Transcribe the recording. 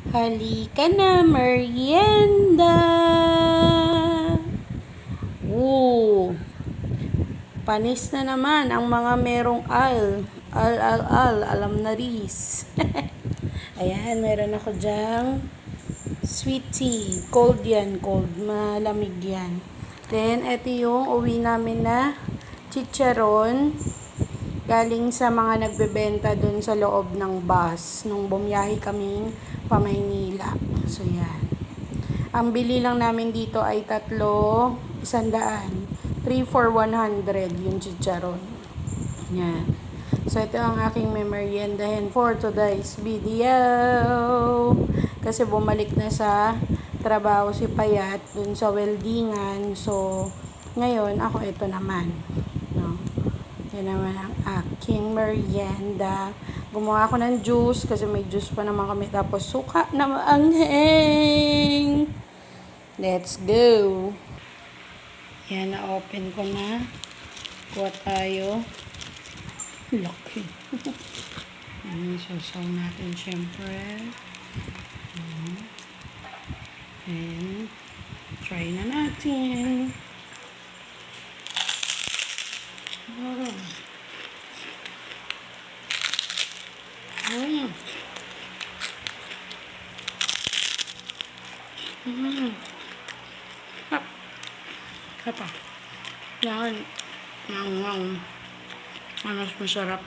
Halika na, merienda! Panis na naman ang mga merong alam na ris. Ayan, meron ako dyang sweet tea. Cold yan, cold. Malamig yan. Then, ito yung uwi namin na chicharon. Galing sa mga nagbebenta dun sa loob ng bus nung bumiyahe kaming pa-Maynila. So, yan. Ang bili lang namin dito ay 100. 3 for 100 yung chicharon. Yan. So, ito ang aking memoryendahin for today's video. Kasi bumalik na sa trabaho si Payat dun sa weldingan. So, ngayon, ako ito naman. No? Yan naman ang aking merienda. Gumawa ako ng juice kasi may juice pa naman kami. Tapos suka na maangheng. Let's go. Yan, na-open ko na. Kuha tayo. Laki. Sasaw natin syempre. And try na natin. Apa? Yan. Mas masarap.